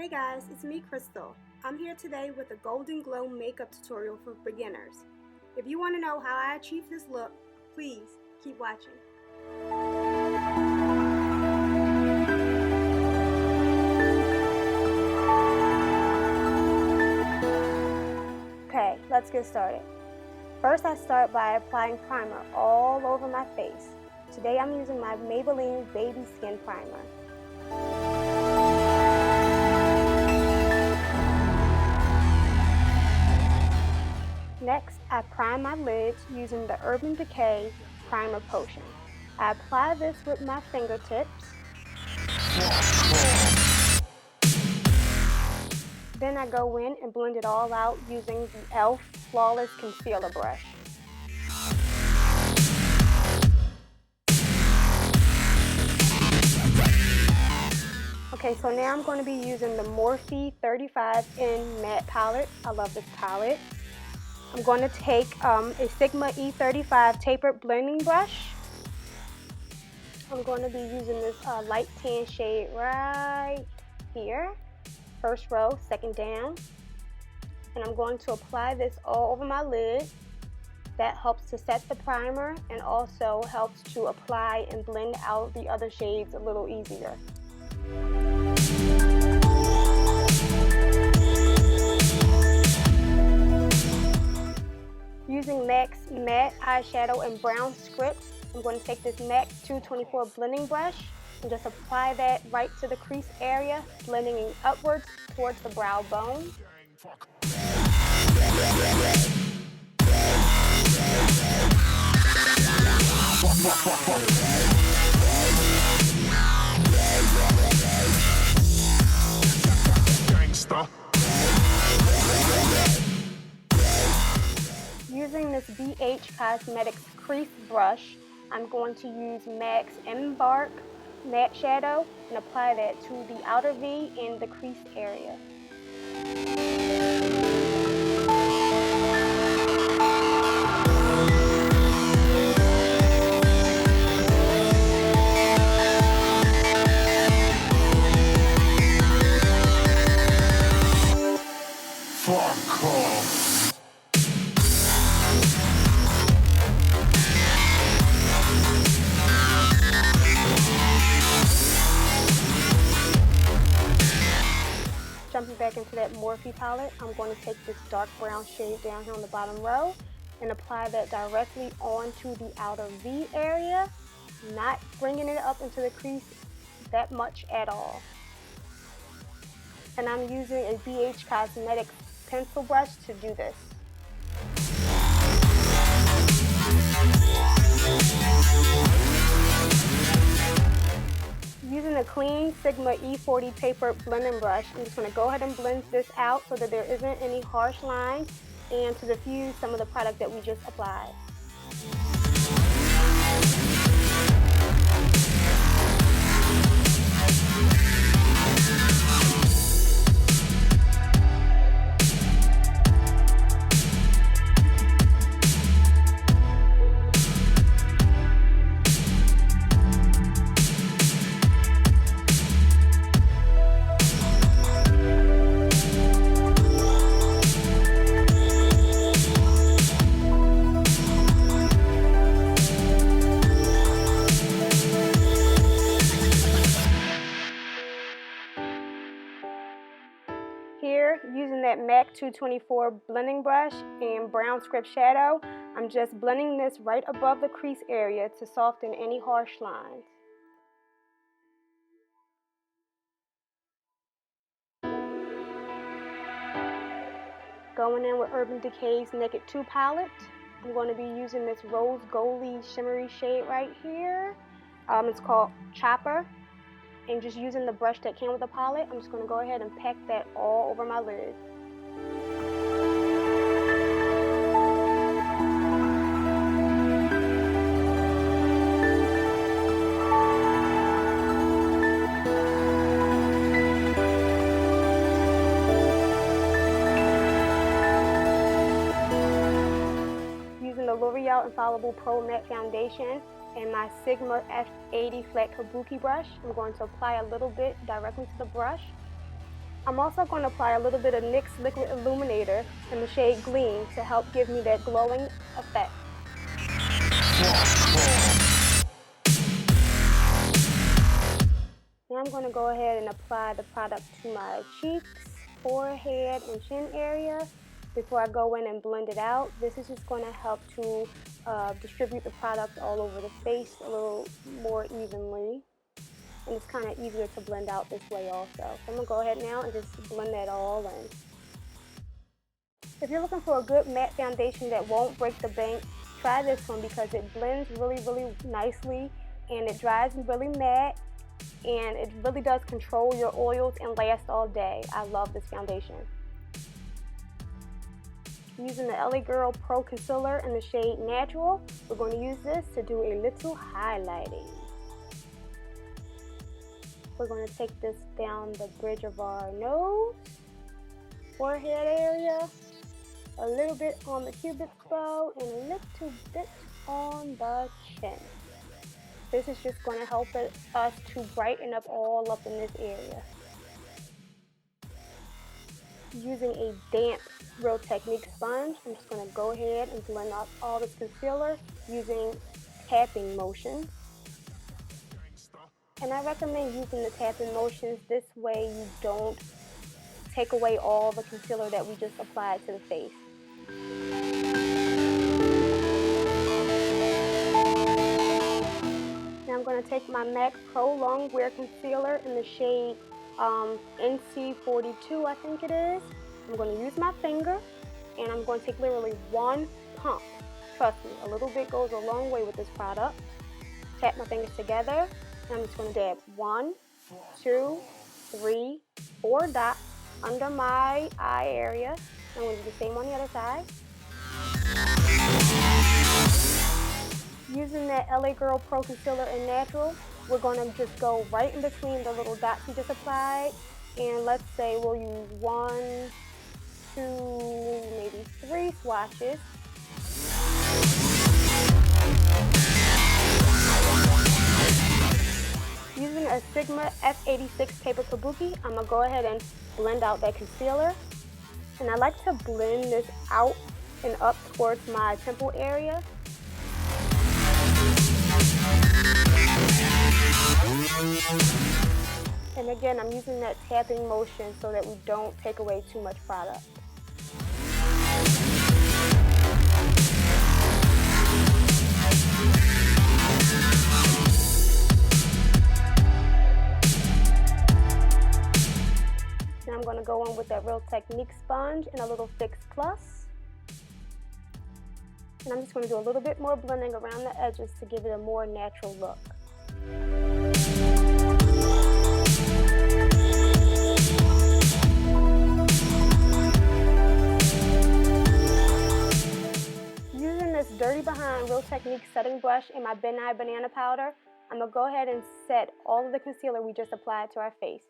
Hey guys, it's me, Crystal. I'm here today with a Golden Glow makeup tutorial for beginners. If you want to know how I achieved this look, please keep watching. Okay, let's get started. First, I start by applying primer all over my face. Today I'm using my Maybelline Baby Skin Primer. Next, I prime my lids using the Urban Decay Primer Potion. I apply this with my fingertips. Then I go in and blend it all out using the e.l.f. Flawless Concealer Brush. Okay, so now I'm going to be using the Morphe 35 in Matte Palette. I love this palette. I'm going to take a Sigma E35 tapered blending brush. I'm going to be using this light tan shade right here. First row, second down. And I'm going to apply this all over my lid. That helps to set the primer and also helps to apply and blend out the other shades a little easier. Using M.A.C matte eyeshadow and brown script, I'm going to take this M.A.C 224 blending brush and just apply that right to the crease area, blending it upwards towards the brow bone. Using this BH Cosmetics crease brush, I'm going to use M.A.C Embark matte shadow and apply that to the outer V and the crease area. Jumping back into that Morphe palette, I'm going to take this dark brown shade down here on the bottom row and apply that directly onto the outer V area, not bringing it up into the crease that much at all. And I'm using a BH Cosmetics pencil brush to do this. Using a clean Sigma E40 tapered blending brush, I'm just going to go ahead and blend this out so that there isn't any harsh lines and to diffuse some of the product that we just applied. Here, using that M.A.C 224 blending brush and brown script shadow, I'm just blending this right above the crease area to soften any harsh lines. Going in with Urban Decay's Naked 2 palette, I'm going to be using this rose goldy shimmery shade right here. It's called Chopper. And just using the brush that came with the palette, I'm just going to go ahead and pack that all over my lid. Using the L'Oreal Infallible Pro Matte Foundation and my Sigma F80 flat kabuki brush, I'm going to apply a little bit directly to the brush I'm also going to apply a little bit of NYX Liquid Illuminator in the shade Gleam to help give me that glowing effect. Now I'm going to go ahead and apply the product to my cheeks, forehead, and chin area before I go in and blend it out. This is just going to help to distribute the product all over the face a little more evenly. And it's kind of easier to blend out this way also. So I'm going to go ahead now and just blend that all in. If you're looking for a good matte foundation that won't break the bank, try this one because it blends really, really nicely and it dries really matte and it really does control your oils and last all day. I love this foundation. Using the LA Girl Pro Concealer in the shade Natural, we're going to use this to do a little highlighting. We're going to take this down the bridge of our nose, forehead area, a little bit on the cupid's bow, and a little bit on the chin. This is just going to help us to brighten up all up in this area. Using a damp Real Technique sponge, I'm just going to go ahead and blend out all this concealer using tapping motions. And I recommend using the tapping motions. This way you don't take away all the concealer that we just applied to the face. Now I'm going to take my M.A.C Pro Long Wear Concealer in the shade NC42, I think it is. I'm going to use my finger and I'm going to take literally one pump. Trust me, a little bit goes a long way with this product. Tap my fingers together and I'm just going to dab 1, 2, 3, 4 dots under my eye area. I'm going to do the same on the other side. Using that LA Girl Pro Concealer in Natural, we're going to just go right in between the little dots we just applied. And let's say we'll use 1, 2, maybe 3 swatches. Using a Sigma F86 paper kabuki, I'm going to go ahead and blend out that concealer. And I like to blend this out and up towards my temple area. And again, I'm using that tapping motion so that we don't take away too much product. Now I'm going to go in with that Real Technique sponge and a little Fix Plus. And I'm just going to do a little bit more blending around the edges to give it a more natural look. Using this Dirty Behind Real Technique setting brush and my Ben Nye banana powder, I'm going to go ahead and set all of the concealer we just applied to our face.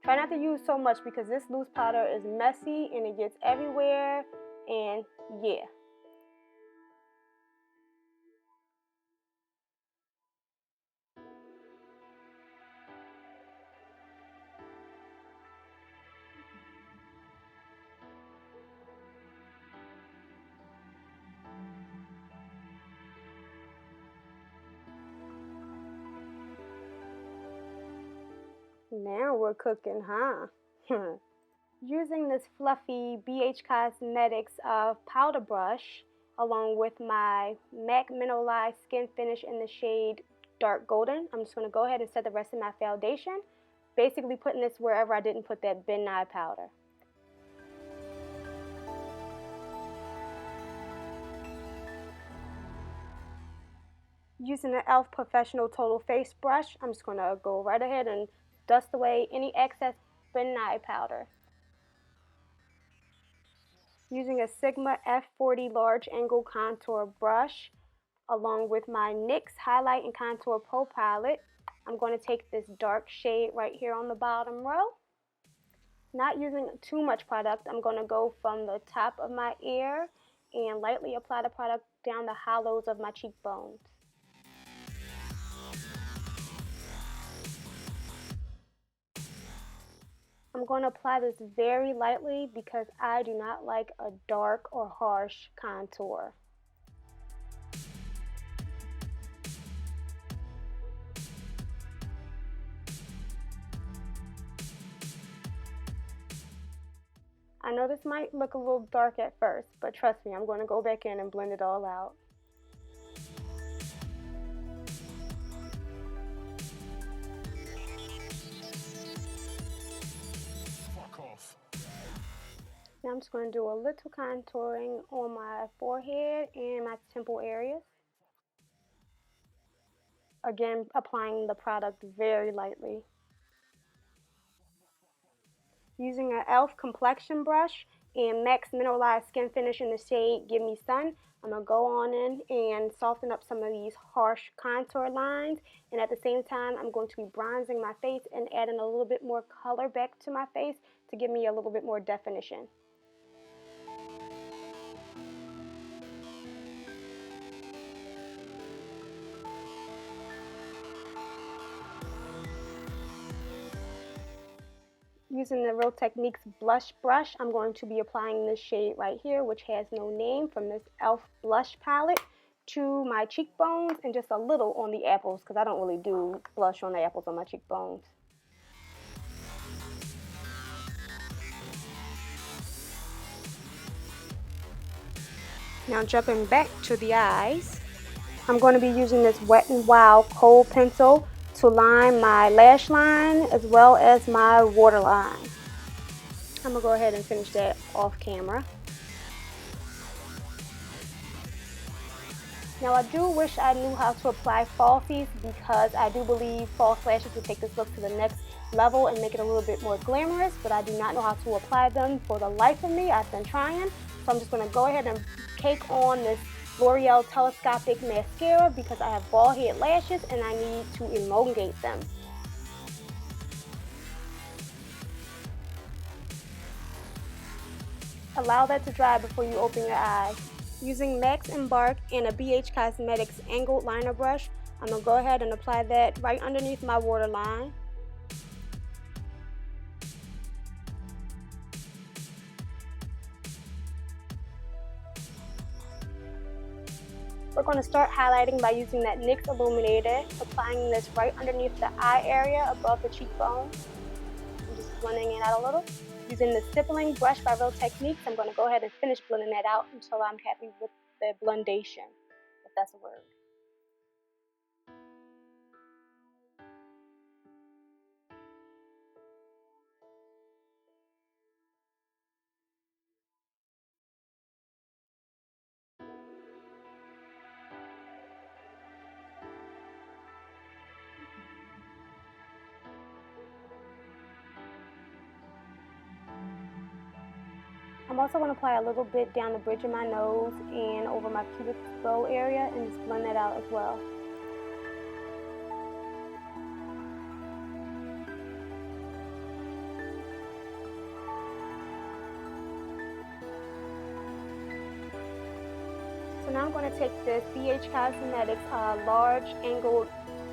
Try not to use so much because this loose powder is messy and it gets everywhere, and yeah. Now we're cooking, huh? Using this fluffy BH Cosmetics powder brush along with my MAC Mineralized Skin Finish in the shade Dark Golden, I'm just going to go ahead and set the rest of my foundation, basically putting this wherever I didn't put that Ben Nye powder. Using the e.l.f. Professional Total Face Brush, I'm just going to go right ahead and dust away any excess Ben Nye powder. Using a Sigma F40 Large Angle Contour Brush, along with my NYX Highlight and Contour Pro Palette, I'm going to take this dark shade right here on the bottom row. Not using too much product, I'm going to go from the top of my ear and lightly apply the product down the hollows of my cheekbones. I'm going to apply this very lightly because I do not like a dark or harsh contour. I know this might look a little dark at first, but trust me, I'm going to go back in and blend it all out. Now I'm just going to do a little contouring on my forehead and my temple areas. Again, applying the product very lightly. Using an e.l.f. complexion brush and M.A.C mineralized skin finish in the shade Give Me Sun, I'm going to go on in and soften up some of these harsh contour lines, and at the same time I'm going to be bronzing my face and adding a little bit more color back to my face to give me a little bit more definition. Using the Real Techniques blush brush, I'm going to be applying this shade right here, which has no name, from this e.l.f. blush palette to my cheekbones and just a little on the apples because I don't really do blush on the apples on my cheekbones. Now jumping back to the eyes, I'm going to be using this Wet n Wild kohl pencil to line my lash line as well as my waterline. I'm going to go ahead and finish that off camera. Now I do wish I knew how to apply falsies because I do believe false lashes would take this look to the next level and make it a little bit more glamorous, but I do not know how to apply them for the life of me. I've been trying, so I'm just going to go ahead and cake on this L'Oreal Telescopic Mascara because I have bald head lashes and I need to elongate them. Allow that to dry before you open your eyes. Using M.A.C Embark and a BH Cosmetics angled liner brush, I'm going to go ahead and apply that right underneath my waterline. We're going to start highlighting by using that NYX Illuminator, applying this right underneath the eye area above the cheekbone. I'm just blending it out a little. Using the stippling brush by Real Techniques, I'm going to go ahead and finish blending that out until I'm happy with the blendation, if that's a word. I'm also going to apply a little bit down the bridge of my nose and over my pubic bow area and just blend that out as well. So now I'm going to take this BH Cosmetics large angled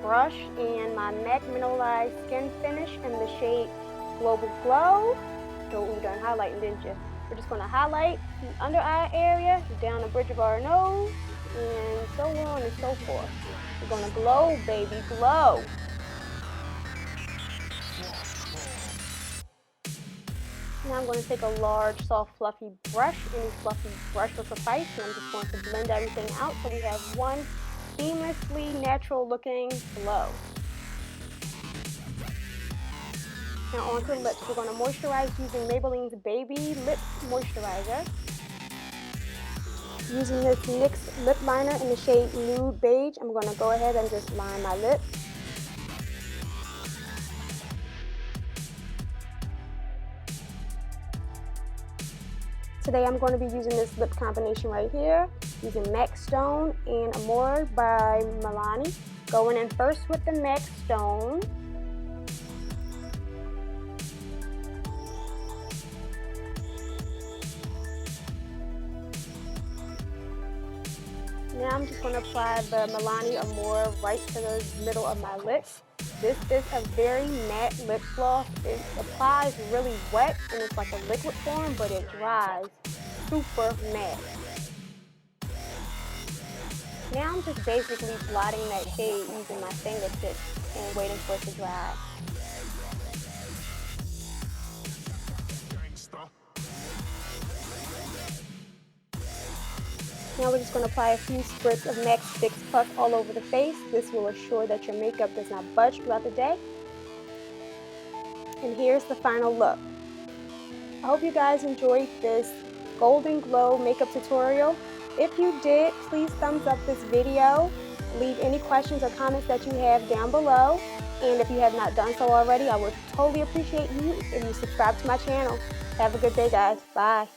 brush and my M.A.C mineralized skin finish in the shade Global Glow. So we done highlighting, didn't you? We're just going to highlight the under eye area, down the bridge of our nose, and so on and so forth. We're going to glow, baby, glow. Now I'm going to take a large, soft, fluffy brush. Any fluffy brush will suffice, and I'm just going to blend everything out so we have one seamlessly natural looking glow. Now onto the lips. We're going to moisturize using Maybelline's Baby Lip Moisturizer. Using this NYX lip liner in the shade Nude Beige, I'm going to go ahead and just line my lips. Today I'm going to be using this lip combination right here, using M.A.C Stone and Amore by Milani. Going in first with the M.A.C Stone. Now I'm just going to apply the Milani Amore right to the middle of my lips. This is a very matte lip gloss. It applies really wet and it's like a liquid form, but it dries super matte. Now I'm just basically blotting that shade using my fingertips and waiting for it to dry. Now we're just going to apply a few spritz of M.A.C Fix Plus all over the face. This will assure that your makeup does not budge throughout the day. And here's the final look. I hope you guys enjoyed this Golden Glow makeup tutorial. If you did, please thumbs up this video. Leave any questions or comments that you have down below. And if you have not done so already, I would totally appreciate you if you subscribe to my channel. Have a good day, guys. Bye.